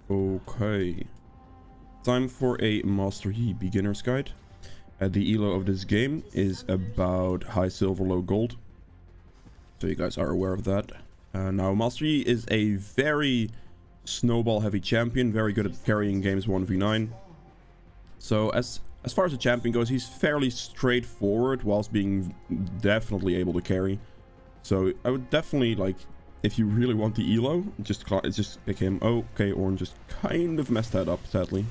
Okay. Time for a Master Yi beginner's guide. The ELO of this game is about high silver, low gold. So you guys are aware of that. Now, Master Yi is a very snowball heavy champion, very good at carrying games 1v9. So as far as the champion goes, he's fairly straightforward whilst being definitely able to carry. So I would definitely, like, if you really want the ELO, just pick him. Okay, Orange just kind of messed that up, sadly.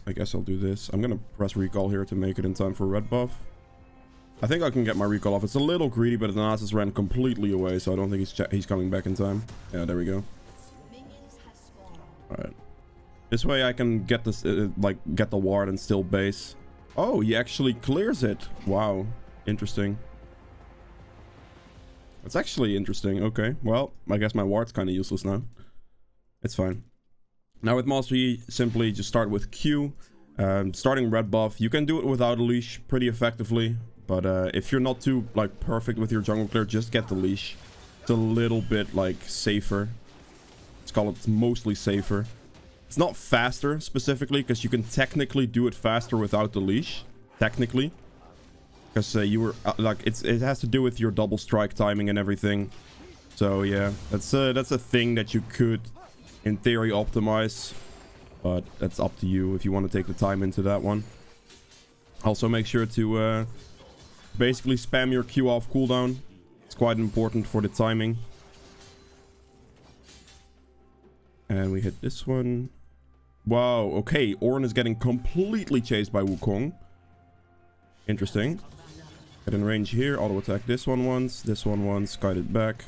I guess I'll do this. I'm gonna press recall here to make it in time for red buff. I think I can get my recall off. It's a little greedy, but the Asus ran completely away, so I don't think he's coming back in time. Yeah, there we go. Alright. This way I can get this, get the ward and still base. Oh, he actually clears it. Wow. Interesting. That's actually interesting. Okay, well, I guess my ward's kind of useless now. It's fine. Now with Master Yi, simply just start with Q. Starting red buff. You can do it without a leash pretty effectively. But if you're not too, like, perfect with your jungle clear, just get the leash. It's a little bit, like, safer. Let's call it mostly safer. It's not faster, specifically, because you can technically do it faster without the leash. Technically. Because you were, like, it has to do with your double strike timing and everything. So, yeah. That's a thing that you could, in theory, optimize. But that's up to you if you want to take the time into that one. Also, make sure to basically spam your Q off cooldown. It's quite important for the timing. And we hit this one. Wow, okay. Ornn is getting completely chased by Wukong. Interesting. Get in range here. Auto attack this one once. This one once. Guide it back.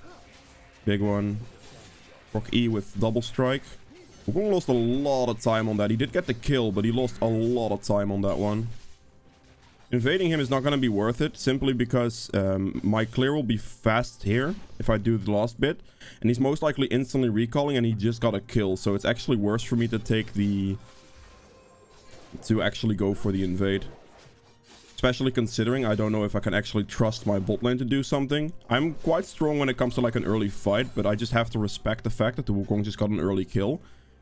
Big one. Proc E with double strike. Wukong lost a lot of time on that. He did get the kill, but he lost a lot of time on that one. Invading him is not going to be worth it, simply because my clear will be fast here if I do the last bit. And he's most likely instantly recalling, and he just got a kill. So it's actually worse for me to take the... to actually go for the invade. Especially considering I don't know if I can actually trust my bot lane to do something. I'm quite strong when it comes to, like, an early fight, but I just have to respect the fact that the Wukong just got an early kill.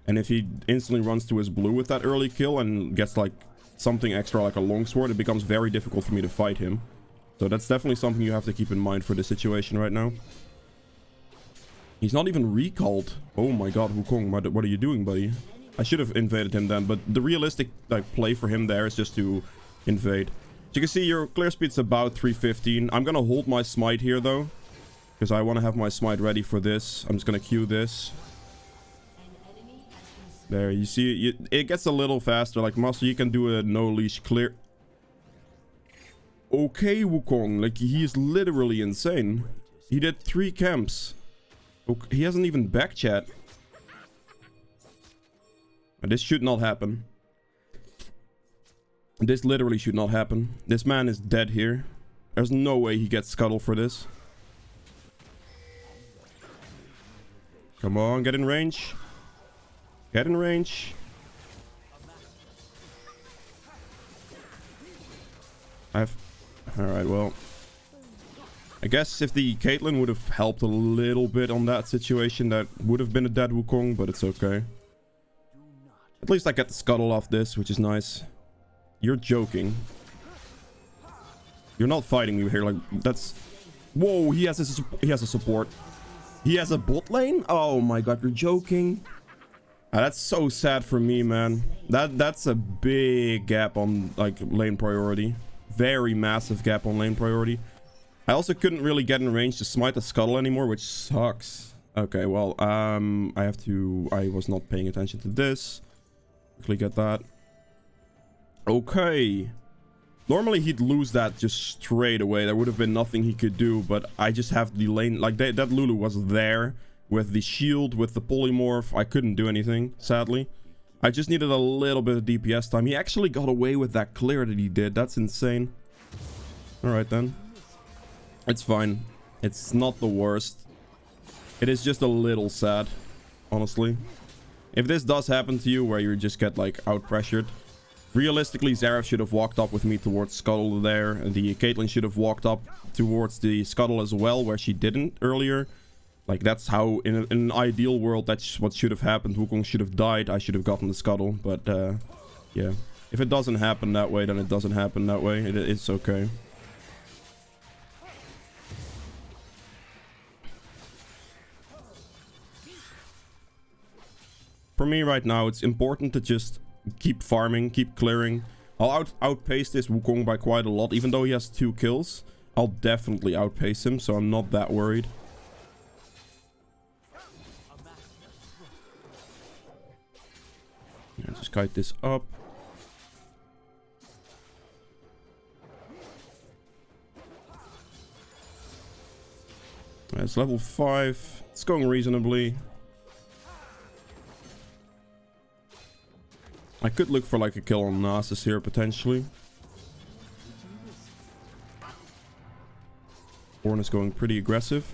And if he instantly runs to his blue with that early kill and gets, like, something extra like a longsword, it becomes very difficult for me to fight him. So that's definitely something you have to keep in mind for this situation right now. He's not even recalled. Oh my god, Wukong, what are you doing, buddy? I should have invaded him then, but the realistic, like, play for him there is just to invade. So you can see your clear speed's about 315. I'm gonna hold my smite here though, because I want to have my smite ready for this. I'm just gonna queue this. There, you see, it gets a little faster. Like, Master, you can do a no-leash clear. Okay, Wukong. Like, he is literally insane. He did 3 camps. Okay, he hasn't even backchat. This should not happen. This literally should not happen. This man is dead here. There's no way he gets scuttle for this. Come on, get in range. Get in range. Alright, well. I guess if the Caitlyn would have helped a little bit on that situation, that would have been a dead Wukong, but it's okay. At least I get the scuttle off this, which is nice. You're joking. You're not fighting me here, like, that's... Whoa, he has a support. He has a bot lane? Oh my god, you're joking. That's so sad for me, man. That's a big gap on, like, lane priority. Very massive gap on lane priority. I also couldn't really get in range to smite the scuttle anymore, which sucks. Okay, well, I was not paying attention to this. Quickly get that. Okay. Normally he'd lose that just straight away. There would have been nothing he could do, but I just have the lane, like, that Lulu was there. With the shield, with the polymorph, I couldn't do anything, sadly. I just needed a little bit of DPS time. He actually got away with that clear that he did. That's insane. Alright then. It's fine. It's not the worst. It is just a little sad, honestly. If this does happen to you, where you just get, like, out-pressured, realistically, Xerath should have walked up with me towards Scuttle there. And the Caitlyn should have walked up towards the Scuttle as well, where she didn't earlier. Like, that's how, in an ideal world, that's what should have happened. Wukong should have died. I should have gotten the scuttle. But, yeah. If it doesn't happen that way, then it doesn't happen that way. It's okay. For me right now, it's important to just keep farming, keep clearing. I'll outpace this Wukong by quite a lot. Even though he has 2 kills, I'll definitely outpace him, so I'm not that worried. Yeah, just kite this up. It's level 5. It's going reasonably. I could look for like a kill on Asus here potentially. Ornn is going pretty aggressive.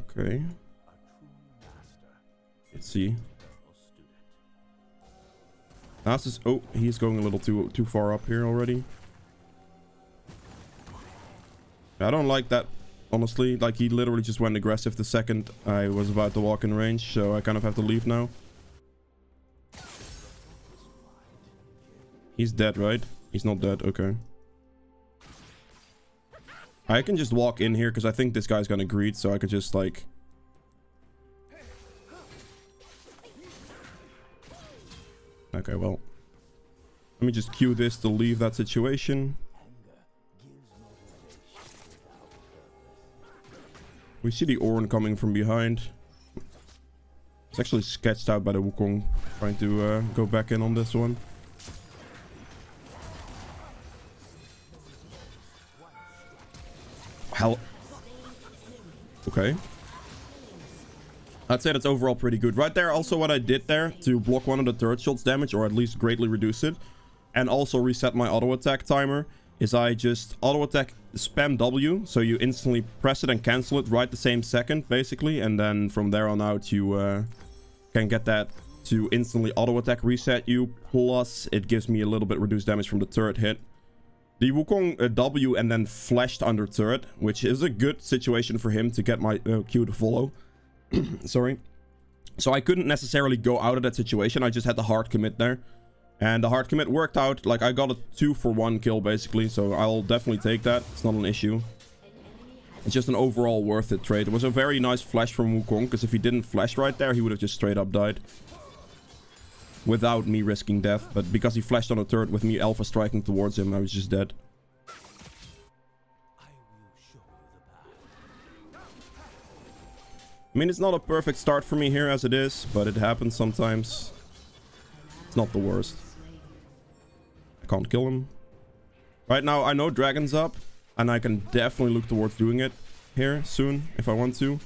Okay. Let's see. Asus, oh, he's going a little too far up here already. I don't like that, honestly. Like, he literally just went aggressive the second I was about to walk in range, so I kind of have to leave now. He's dead, right? He's not dead, okay. I can just walk in here because I think this guy's gonna greed, so I could just like... Okay, well. Let me just Q this to leave that situation. We see the Ornn coming from behind. It's actually sketched out by the Wukong. Trying to go back in on this one. Hell. Okay. I'd say that's overall pretty good. Right there, also what I did there to block one of the turret shots damage, or at least greatly reduce it, and also reset my auto attack timer, is I just auto attack spam W, so you instantly press it and cancel it right the same second, basically, and then from there on out you can get that to instantly auto attack reset you, plus it gives me a little bit reduced damage from the turret hit. The Wukong W and then flashed under turret, which is a good situation for him to get my Q to follow. Sorry. So I couldn't necessarily go out of that situation, I just had the hard commit there. And the hard commit worked out. Like, I got a 2-for-1 kill, basically. So I'll definitely take that. It's not an issue. It's just an overall worth it trade. It was a very nice flash from Wukong, because if he didn't flash right there, he would have just straight up died. Without me risking death. But because he flashed on a turret with me alpha striking towards him, I was just dead. I mean, it's not a perfect start for me here as it is, but it happens sometimes. It's not the worst. I can't kill him. Right now, I know Dragon's up, and I can definitely look towards doing it here soon, if I want to.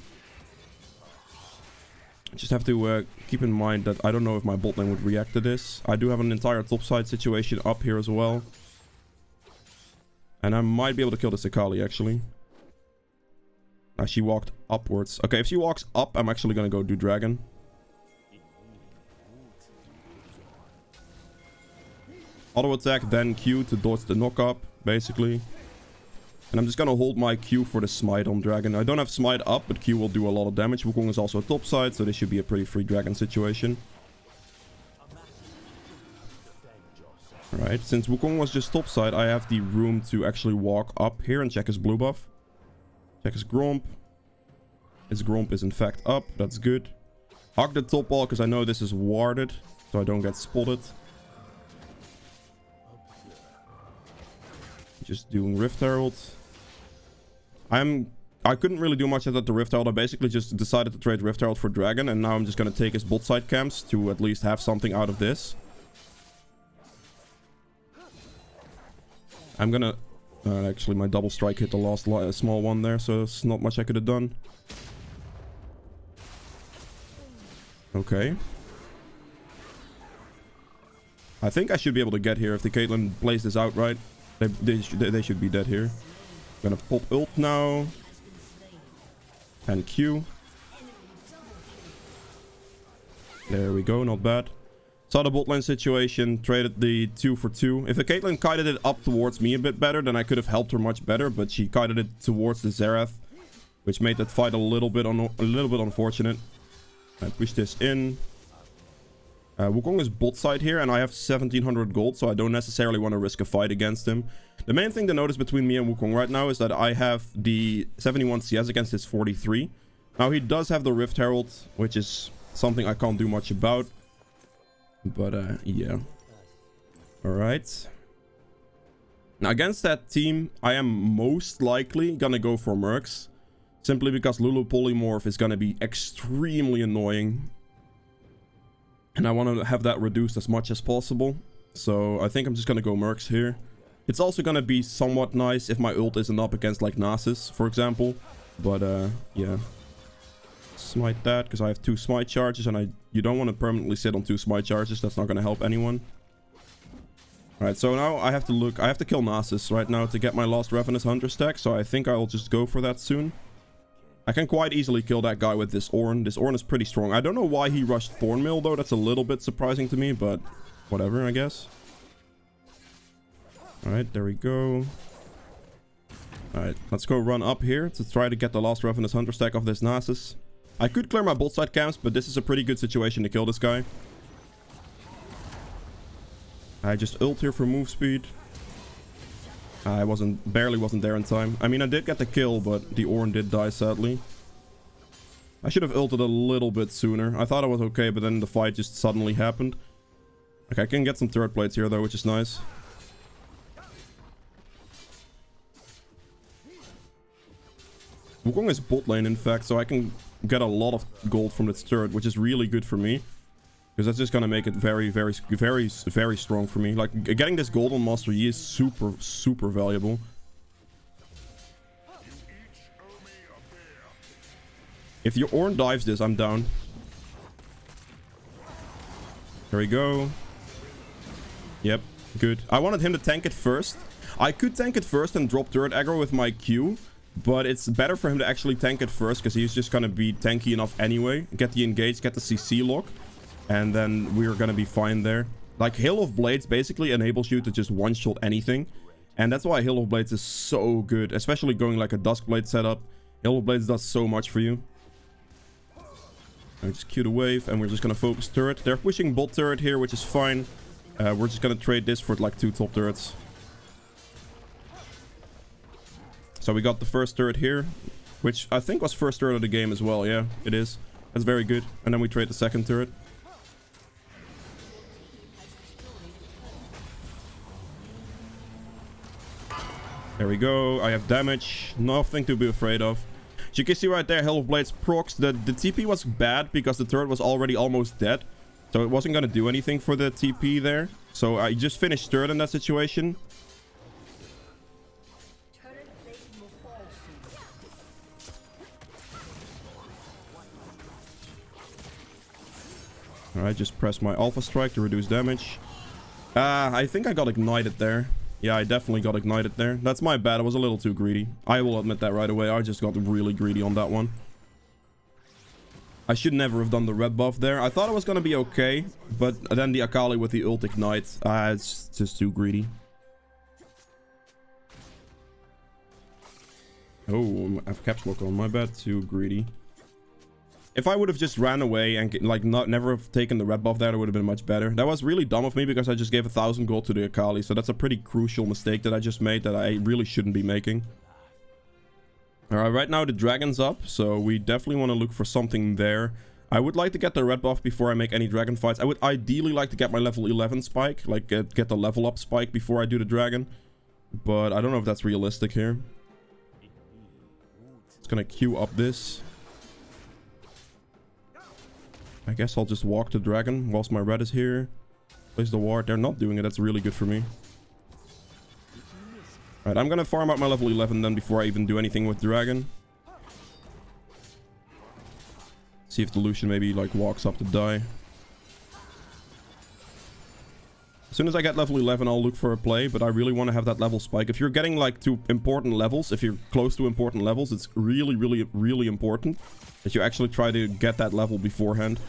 I just have to keep in mind that I don't know if my bot lane would react to this. I do have an entire topside situation up here as well. And I might be able to kill this Akali, actually. She walked upwards. Okay, if she walks up, I'm actually going to go do Dragon. Auto attack, then Q to dodge the knock up, basically. And I'm just gonna hold my Q for the smite on Dragon. I don't have smite up, but Q will do a lot of damage. Wukong is also a top side, so this should be a pretty free Dragon situation. Alright, since Wukong was just top side, I have the room to actually walk up here and check his blue buff. Check his Gromp. His Gromp is in fact up, that's good. Hug the top wall, because I know this is warded, so I don't get spotted. Just doing Rift Herald. I couldn't really do much at the Rift Herald. I basically just decided to trade Rift Herald for Dragon, and now I'm just gonna take his bot side camps to at least have something out of this. I'm gonna... actually, my double strike hit the last small one there, so there's not much I could have done. Okay. I think I should be able to get here if the Caitlyn plays this out right. They should be dead here. I'm gonna pop ult now. And Q. There we go, not bad. Saw the bot lane situation, traded the 2 for 2. If the Caitlyn kited it up towards me a bit better, then I could have helped her much better, but she kited it towards the Xerath, which made that fight a little bit unfortunate. I push this in. Wukong is bot side here, and I have 1700 gold, so I don't necessarily want to risk a fight against him. The main thing to notice between me and Wukong right now is that I have the 71 CS against his 43. Now, he does have the Rift Herald, which is something I can't do much about. But, yeah. Alright. Now, against that team, I am most likely gonna go for Mercs. Simply because Lulu Polymorph is gonna be extremely annoying. And I want to have that reduced as much as possible. So I think I'm just going to go Mercs here. It's also going to be somewhat nice if my ult isn't up against like Nasus, for example. But yeah. Smite that because I have 2 smite charges. And you don't want to permanently sit on 2 smite charges. That's not going to help anyone. Alright, so now I have to kill Nasus right now to get my Lost Ravenous Hunter stack. So I think I'll just go for that soon. I can quite easily kill that guy with this Ornn. This Ornn is pretty strong. I don't know why he rushed Thornmail though. That's a little bit surprising to me, but whatever, I guess. Alright, there we go. Alright, let's go run up here to try to get the Lost Ravenous Hunter stack of this Nasus. I could clear my bot side camps, but this is a pretty good situation to kill this guy. I just ult here for move speed. I barely wasn't there in time. I mean, I did get the kill, but the Ornn did die, sadly. I should have ulted a little bit sooner. I thought I was okay, but then the fight just suddenly happened. Okay, I can get some turret plates here, though, which is nice. Wukong is bot lane, in fact, so I can get a lot of gold from this turret, which is really good for me. Because that's just gonna make it very, very, very, very strong for me. Like, getting this gold on Master Yi is super, super valuable. If your Ornn dives this, I'm down. There we go. Yep, good. I wanted him to tank it first. I could tank it first and drop turret aggro with my Q. But it's better for him to actually tank it first, because he's just gonna be tanky enough anyway. Get the engage, get the CC lock. And then we're gonna be fine there. Like, Hail of Blades basically enables you to just one-shot anything. And that's why Hail of Blades is so good. Especially going like a Duskblade setup. Hail of Blades does so much for you. I just cue the wave and we're just gonna focus turret. They're pushing bot turret here, which is fine. We're just gonna trade this for like 2 top turrets. So we got the first turret here. Which I think was first turret of the game as well. Yeah, it is. That's very good. And then we trade the second turret. There we go. I have damage. Nothing to be afraid of. As you can see right there, Hail of Blades procs. The TP was bad because the turret was already almost dead. So it wasn't going to do anything for the TP there. So I just finished third in that situation. Alright, just press my Alpha Strike to reduce damage. I think I got ignited there. Yeah, I definitely got ignited there. That's my bad. I was a little too greedy. I will admit that right away. I just got really greedy on that one. I should never have done the red buff there. I thought it was going to be okay. But then the Akali with the ult ignite. It's just too greedy. Oh, I have caps lock on. My bad. Too greedy. If I would have just ran away and like never have taken the red buff there, it would have been much better. That was really dumb of me because I just gave 1,000 gold to the Akali. So that's a pretty crucial mistake that I just made that I really shouldn't be making. Alright, right now the dragon's up. So we definitely want to look for something there. I would like to get the red buff before I make any dragon fights. I would ideally like to get my level 11 spike. Like get the level up spike before I do the dragon. But I don't know if that's realistic here. It's gonna queue up this. I guess I'll just walk the dragon whilst my red is here. Place the ward. They're not doing it. That's really good for me. Alright, I'm gonna farm out my level 11 then before I even do anything with dragon. See if the Lucian maybe like walks up to die. As soon as I get level 11, I'll look for a play, but I really want to have that level spike. If you're getting like to important levels, if you're close to important levels, it's really, really, really important that you actually try to get that level beforehand.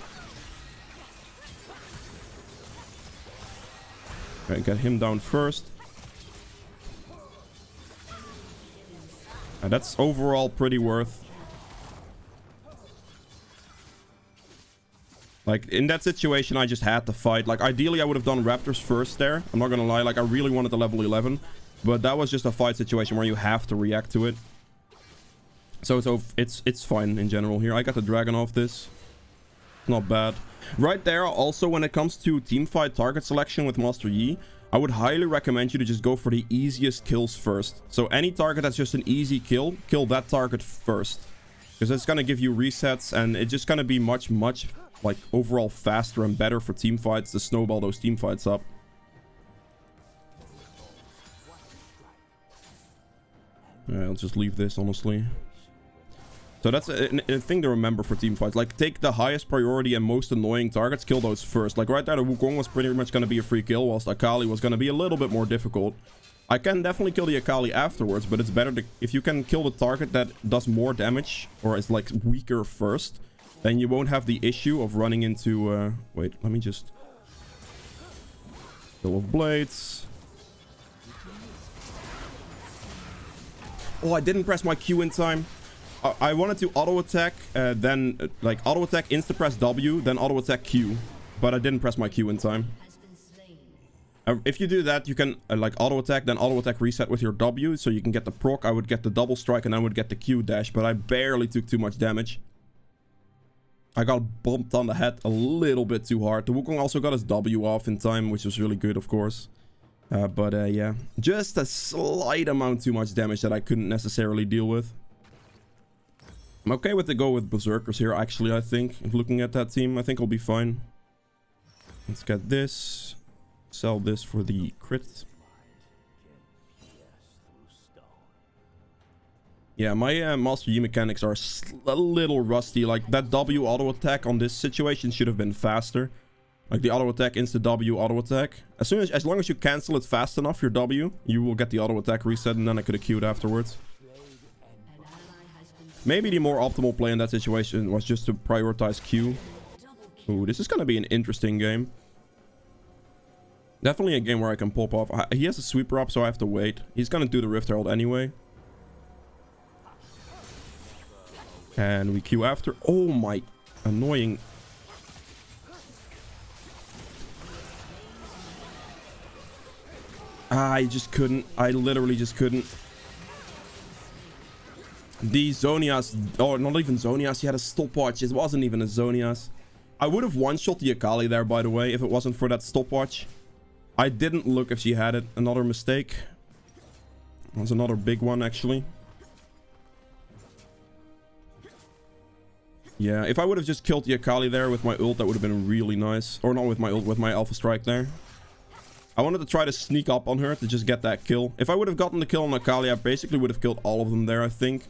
Okay, get him down first. And that's overall pretty worth. Like, in that situation, I just had to fight. Like, ideally, I would have done Raptors first there. I'm not gonna lie. Like, I really wanted the level 11. But that was just a fight situation where you have to react to it. So it's fine in general here. I got the dragon off this. Not bad. Right there, also, when it comes to teamfight target selection with Master Yi, I would highly recommend you to just go for the easiest kills first. So any target that's just an easy kill that target first. Because it's gonna give you resets, and it's just gonna be much, like, overall faster and better for team fights to snowball those team fights up. I'll just leave this, honestly. So that's a thing to remember for team fights. Like, take the highest priority and most annoying targets, kill those first. Like, right there, the Wukong was pretty much going to be a free kill, whilst Akali was going to be a little bit more difficult. I can definitely kill the Akali afterwards, but it's better to, if you can kill the target that does more damage, or is, like, weaker first, then you won't have the issue of running into... wait, let me just... Kill of Blades. Oh, I didn't press my Q in time. I wanted to auto attack, then like auto attack, insta press W, then auto attack Q, but I didn't press my Q in time. If you do that, you can like auto attack, then auto attack reset with your W, so you can get the proc. I would get the double strike, and I would get the Q dash, but I barely took too much damage. I got bumped on the head a little bit too hard. The Wukong also got his W off in time, which was really good, of course. Yeah, just a slight amount too much damage that I couldn't necessarily deal with. I'm okay with the go with Berserkers here, actually, I think. Looking at that team, I think I'll be fine. Let's get this. Sell this for the crit. Yeah, my Master Yi mechanics are a little rusty. Like, that W auto attack on this situation should have been faster. Like, the auto attack, insta W auto attack. As long as you cancel it fast enough, your W, you will get the auto attack reset, and then I could have queued afterwards. Maybe the more optimal play in that situation was just to prioritize Q. Ooh, this is going to be an interesting game. Definitely a game where I can pop off. He has a sweeper up, so I have to wait. He's going to do the Rift Herald anyway. And we Q after. Oh my, annoying. I just couldn't. I literally just couldn't. The Zonias, or not even Zonias, he had a stopwatch. It wasn't even a Zonias. I would have one-shot the Akali there, by the way, if it wasn't for that stopwatch. I didn't look if she had it. Another mistake. That was another big one, actually. Yeah, if I would have just killed the Akali there with my ult, that would have been really nice. Or not with my ult, with my Alpha Strike there. I wanted to try to sneak up on her to just get that kill. If I would have gotten the kill on Akali, I basically would have killed all of them there, I think.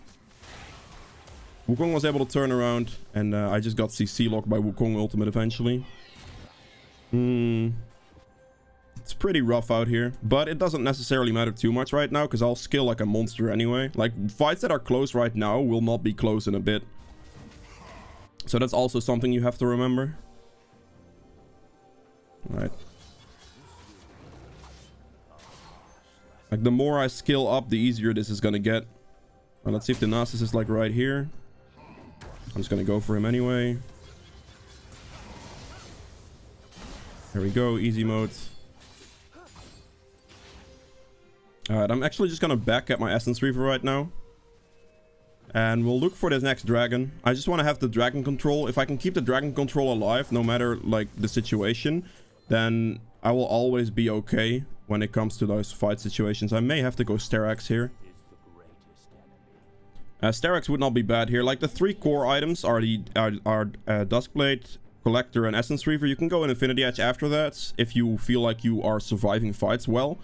Wukong was able to turn around, and I just got CC locked by Wukong ultimate eventually. It's pretty rough out here, but it doesn't necessarily matter too much right now, because I'll skill like a monster anyway. Like, fights that are close right now will not be close in a bit. So that's also something you have to remember. Alright. Like, the more I skill up, the easier this is gonna get. Well, let's see if the Nasus is like right here. I'm just gonna go for him anyway. There we go, easy mode. Alright, I'm actually just gonna back at my Essence Reaver right now. And we'll look for this next dragon. I just want to have the dragon control. If I can keep the dragon control alive, no matter like the situation, then I will always be okay when it comes to those fight situations. I may have to go Styrax here. Styrax would not be bad here. Like, the three core items are the Duskblade, Collector, and Essence Reaver. You can go in Infinity Edge after that if you feel like you are surviving fights well.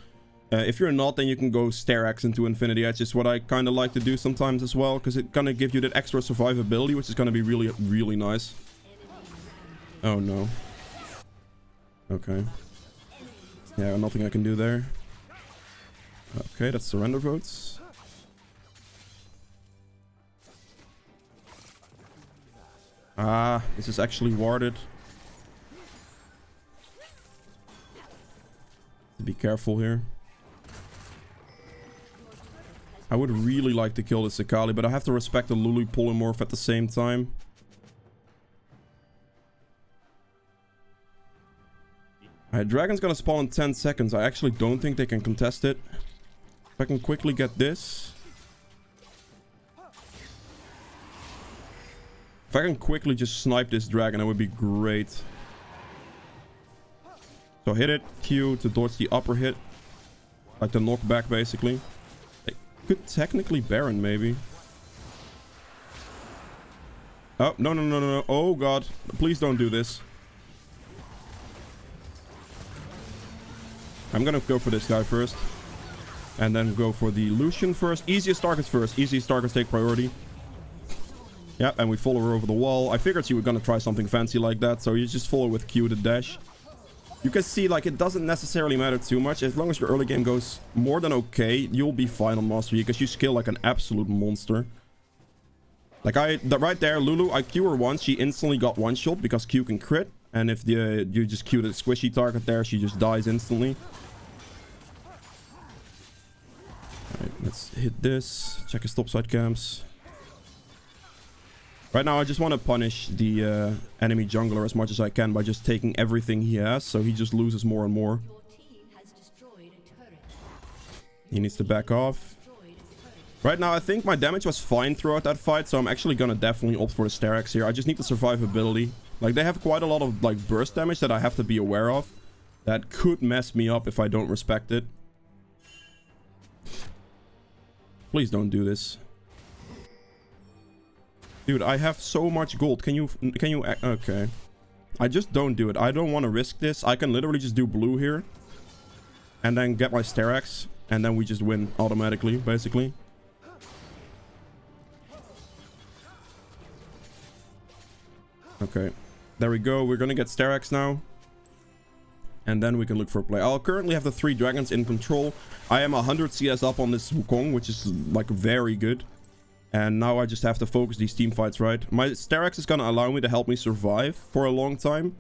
If you're not, then you can go Styrax into Infinity Edge. Is what I kind of like to do sometimes as well, because it kind of gives you that extra survivability, which is going to be really, really nice. Oh no. Okay. Yeah, nothing I can do there. Okay, that's surrender votes. Ah, this is actually warded. To be careful here. I would really like to kill this Akali, but I have to respect the Lulu polymorph at the same time. Alright, Dragon's gonna spawn in 10 seconds. I actually don't think they can contest it. If I can quickly get this. If I can quickly just snipe this Dragon, that would be great. So hit it, Q to dodge the upper hit. Like the knockback, basically. They could technically Baron, maybe. Oh, no, no, no, no, no. Oh, God. Please don't do this. I'm gonna go for this guy first. And then go for the Lucian first. Easiest targets first. Easiest targets take priority. Yep, and we follow her over the wall. I figured she was gonna try something fancy like that. So you just follow with Q to dash. You can see, like, it doesn't necessarily matter too much. As long as your early game goes more than okay, you'll be fine on Mastery, because you scale like an absolute monster. Like, right there, Lulu, I Q her once, she instantly got one shot, because Q can crit. And if you just Q the squishy target there, she just dies instantly. Alright, let's hit this. Check his topside camps. Right now, I just want to punish the enemy jungler as much as I can by just taking everything he has, so he just loses more and more. He needs to back off. Right now, I think my damage was fine throughout that fight, so I'm actually gonna definitely opt for the Styrax here. I just need the survivability. Like, they have quite a lot of, like, burst damage that I have to be aware of. That could mess me up if I don't respect it. Please don't do this. Dude, I have so much gold. Can you... Okay. I just don't do it. I don't want to risk this. I can literally just do blue here. And then get my Styrax. And then we just win automatically, basically. Okay. There we go. We're gonna get Styrax now. And then we can look for a play. I'll currently have the 3 dragons in control. I am 100 CS up on this Wukong, which is, like, very good. And now I just have to focus these team fights, right? My Styrax is gonna allow me to help me survive for a long time.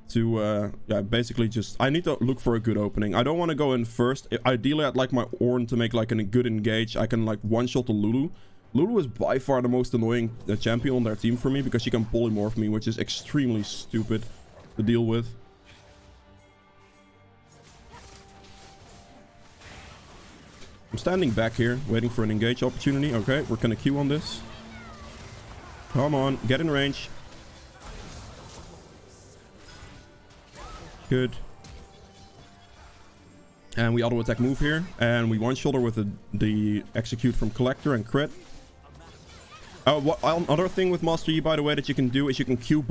To, yeah, basically just... I need to look for a good opening. I don't want to go in first. Ideally, I'd like my Ornn to make, like, a good engage. I can, like, one-shot the Lulu. Lulu is by far the most annoying champion on their team for me, because she can polymorph me, which is extremely stupid to deal with. I'm standing back here, waiting for an engage opportunity. Okay, we're gonna Q on this. Come on, get in range. Good. And we auto attack move here, and we one-shot her with the execute from Collector and crit. Another thing with Master Yi, by the way, that you can do is you can Q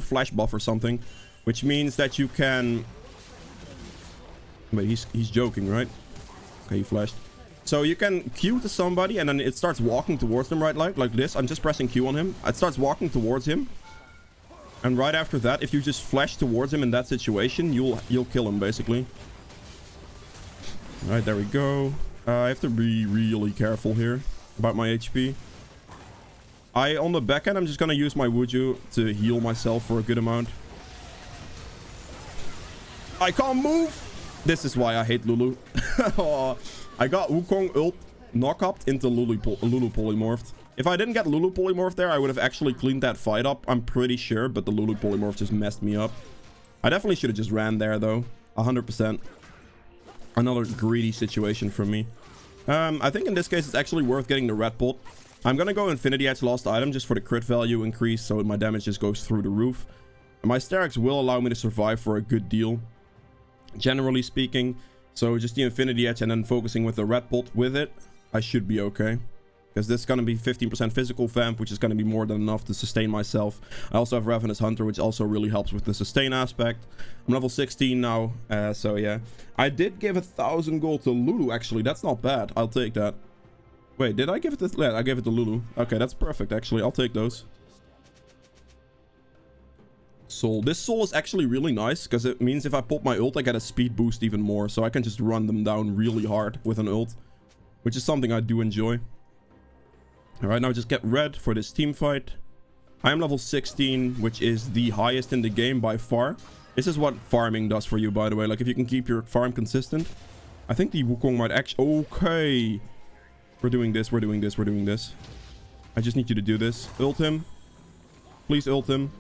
flash buff or something, which means that you can... Wait, he's joking, right? Okay, he flashed. So you can Q to somebody, and then it starts walking towards them, right? Like this. I'm just pressing Q on him. It starts walking towards him. And right after that, if you just flash towards him in that situation, you'll kill him, basically. Alright, there we go. I have to be really careful here about my HP. On the back end, I'm just gonna use my Wuju to heal myself for a good amount. I can't move! This is why I hate Lulu. I got Wukong ult knock-up into Lulu polymorphed. If I didn't get Lulu polymorphed there, I would have actually cleaned that fight up. I'm pretty sure, but the Lulu polymorph just messed me up. I definitely should have just ran there, though. 100%. Another greedy situation from me. I think in this case, it's actually worth getting the red pot. I'm gonna go Infinity Edge Lost Item just for the crit value increase, so my damage just goes through the roof. My Styrax will allow me to survive for a good deal, generally speaking. So just the Infinity Edge and then focusing with the red pot with it, I should be okay. Because this is going to be 15% physical vamp, which is going to be more than enough to sustain myself. I also have Ravenous Hunter, which also really helps with the sustain aspect. I'm level 16 now, so yeah. I did give 1,000 gold to Lulu, actually. That's not bad. I'll take that. Wait, did I give it to... Yeah, I gave it to Lulu. Okay, that's perfect, actually. I'll take those. Soul. This soul is actually really nice, because it means if I pop my ult, I get a speed boost even more. So I can just run them down really hard with an ult, which is something I do enjoy. Alright, now just get red for this team fight. I am level 16, which is the highest in the game by far. This is what farming does for you, by the way. Like, if you can keep your farm consistent. I think the Wukong might actually... Okay. We're doing this, we're doing this, we're doing this. I just need you to do this. Ult him. Please ult him.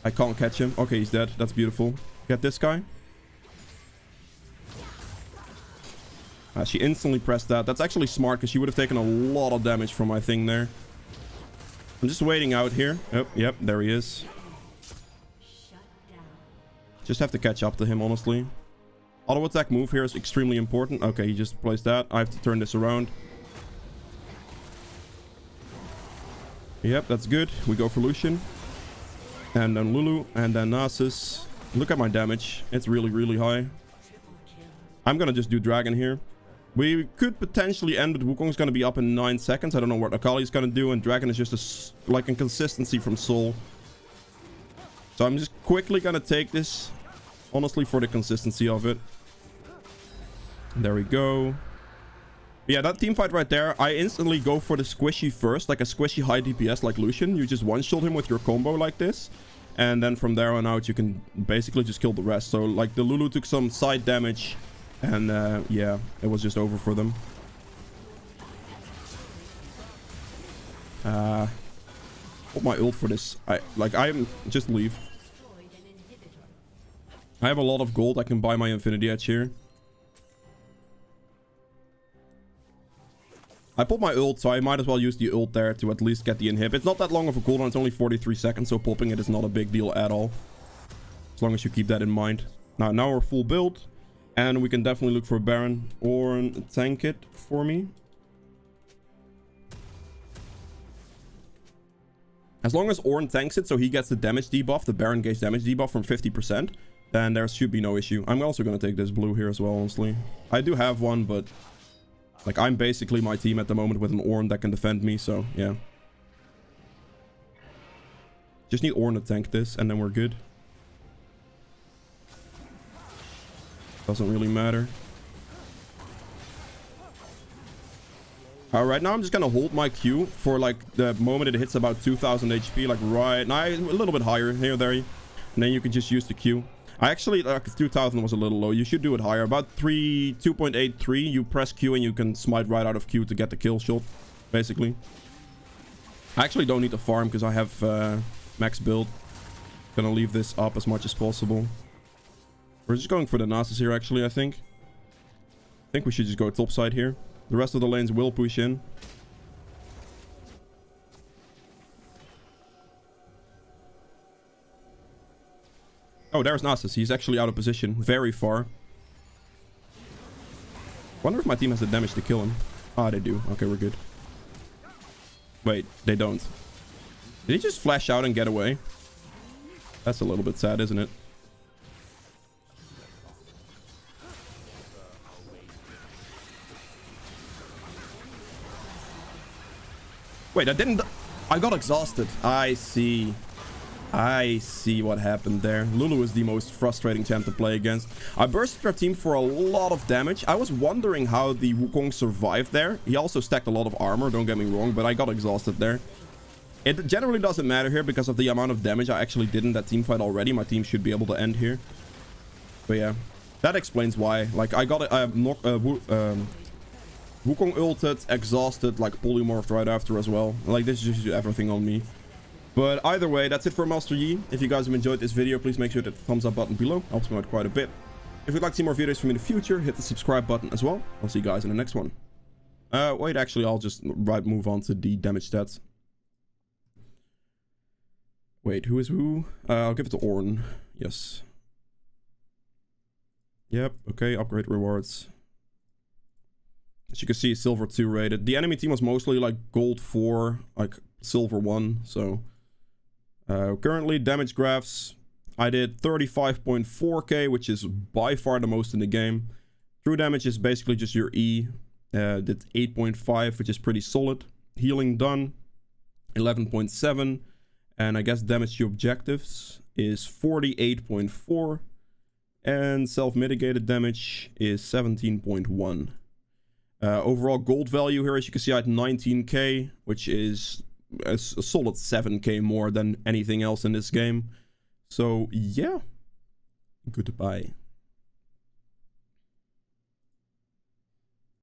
I can't catch him. Okay, he's dead. That's beautiful. Get this guy. She instantly pressed that. That's actually smart because she would have taken a lot of damage from my thing there. I'm just waiting out here. Oh, yep, there he is. Just have to catch up to him, honestly. Auto attack move here is extremely important. Okay, he just placed that. I have to turn this around. Yep, that's good. We go for Lucian. And then Lulu. And then Asus. Look at my damage. It's really, really high. I'm gonna just do Dragon here. We could potentially end, but Wukong's gonna be up in 9 seconds. I don't know what Akali's gonna do. And Dragon is just like a consistency from Soul. So I'm just quickly gonna take this. Honestly, for the consistency of it. There we go. Yeah, that team fight right there, I instantly go for the squishy first, like a squishy high DPS like Lucian. You just one-shot him with your combo like this. And then from there on out, you can basically just kill the rest. So, like, the Lulu took some side damage. And, yeah, it was just over for them. Put my ult for this. I'm just leave. I have a lot of gold. I can buy my Infinity Edge here. I put my ult, so I might as well use the ult there to at least get the inhib. It's not that long of a cooldown. It's only 43 seconds, so popping it is not a big deal at all. As long as you keep that in mind. Now we're full build. And we can definitely look for Baron or tank it for me. As long as Ornn tanks it, so he gets the damage debuff, the Baron gauge damage debuff from 50%, then there should be no issue. I'm also going to take this blue here as well, honestly. I do have one, but... Like, I'm basically my team at the moment with an Ornn that can defend me, so, yeah. Just need Ornn to tank this, and then we're good. Doesn't really matter. Alright, now I'm just gonna hold my Q for, like, the moment it hits about 2000 HP, like, right... Now, a little bit higher, here, there. And then you can just use the Q. I actually, like, 2000 was a little low. You should do it higher. About 2.83. You press Q and you can smite right out of Q to get the kill shot, basically. I actually don't need to farm because I have max build. Gonna leave this up as much as possible. We're just going for the Nasus here, actually, I think. I think we should just go topside here. The rest of the lanes will push in. Oh, there's Nasus. He's actually out of position. Very far. Wonder if my team has the damage to kill him. Ah, they do. Okay, we're good. Wait, they don't. Did he just flash out and get away? That's a little bit sad, isn't it? Wait, I didn't... I got exhausted. I see. I see what happened there. Lulu is the most frustrating champ to play against. I bursted our team for a lot of damage. I was wondering how the Wukong survived there. He also stacked a lot of armor, don't get me wrong, but I got exhausted there. It generally doesn't matter here because of the amount of damage I actually did in that team fight already. My team should be able to end here. But yeah, that explains why. Like, I got Wukong ulted, exhausted, like polymorphed right after as well. Like, this is just everything on me. But either way, that's it for Master Yi. If you guys have enjoyed this video, please make sure to hit the thumbs up button below. Helps me out quite a bit. If you'd like to see more videos from me in the future, hit the subscribe button as well. I'll see you guys in the next one. Wait, actually, I'll just move on to the damage stats. Wait, who is who? I'll give it to Ornn. Yes. Yep, okay, upgrade rewards. As you can see, silver 2 rated. The enemy team was mostly like gold 4, like silver 1, so... currently, damage graphs, I did 35.4k, which is by far the most in the game. True damage is basically just your E. Did 8.5, which is pretty solid. Healing done, 11.7. And I guess damage to objectives is 48.4. And self-mitigated damage is 17.1. Overall gold value here, as you can see, I had 19k, which is a solid 7k more than anything else in this game. So yeah, goodbye.